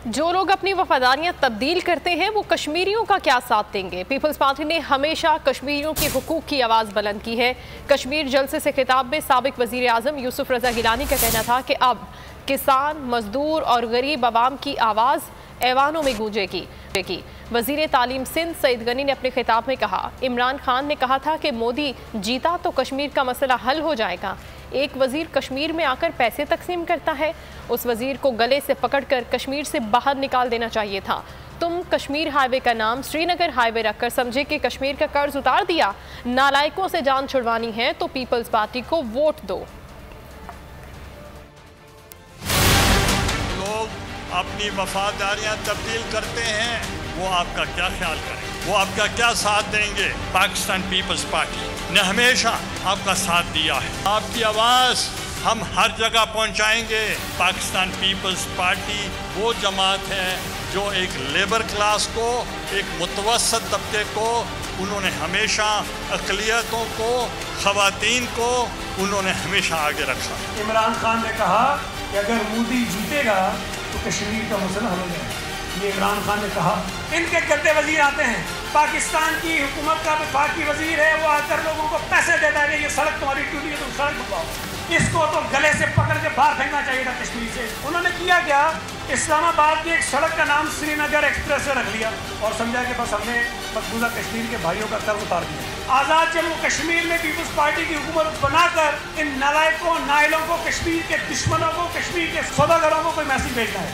جو لوگ اپنی وفاداریاں تبدیل کرتے ہیں وہ کشمیریوں کا کیا ساتھ دیں گے؟ پیپلز پارٹی نے ہمیشہ کشمیریوں کے حقوق کی آواز بلند کی ہے۔ کشمیر جلسے سے خطاب میں سابق وزیر اعظم یوسف رضا گیلانی کا کہنا تھا کہ اب کسان، مزدور اور غریب عوام کی آواز ایوانوں میں گونجے گی۔ وزیر تعلیم سندھ سعید غنی نے اپنے خطاب میں کہا، عمران خان نے کہا تھا کہ مودی جیتا تو کشمیر کا مسئلہ حل ہو جائے گا۔ ایک وزیر کشمیر میں آ کر پیسے تقسیم کرتا ہے، اس وزیر کو گلے سے پکڑ کر کشمیر سے باہر نکال دینا چاہیے تھا۔ تم کشمیر ہائی وے کا نام سری نگر ہائی وے رکھ کر سمجھے کہ کشمیر کا قرض اتار دیا۔ نالائکوں سے جان چھڑوانی ہے تو پیپلز پارٹی کو ووٹ دو۔ لوگ اپنی وفاداریاں تبدیل کرتے ہیں، وہ آپ کا کیا خیال کریں گے؟ وہ آپ کا کیا ساتھ دیں گے؟ پاکستان پیپلز پارٹی نے ہمیشہ آپ کا ساتھ دیا ہے۔ آپ کی آواز ہم ہر جگہ پہنچائیں گے۔ پاکستان پیپلز پارٹی وہ جماعت ہے جو ایک لیبر کلاس کو، ایک متوسط طبقے کو، انہوں نے ہمیشہ اقلیتوں کو، خواتین کو انہوں نے ہمیشہ آگے رکھا۔ عمران خان نے کہا کہ اگر مودی جیتے گا تو کشمیر کا مسئلہ حل ہو جائے گا۔ یہ عمران خان نے کہا۔ ان کے گدے وزیر آتے ہیں، پاکستان کی حکومت کا وفاقی وزیر ہے، وہ آ کر لوگوں کو پیسے دیتا ہے کہ یہ سڑک تمہاری ٹوٹی ہے، تم سڑک بنواؤ۔ اس کو تو گلے سے پکڑ کے باہر پھینکنا چاہیے تھا کشمیر سے۔ انہوں نے کیا کیا؟ اسلام آباد کی ایک سڑک کا نام سری نگر ایکسپریس سے رکھ لیا اور سمجھا کہ بس ہم نے مقبوضہ کشمیر کے بھائیوں کا قرض اتار دیا۔ آزاد جموں کشمیر میں پیپلز پارٹی کی حکومت بنا کر ان نالائکوں، نائلوں کو، کشمیر کے دشمنوں کو، کشمیر کے سوداگروں کو کوئی میسج بھیجنا ہے۔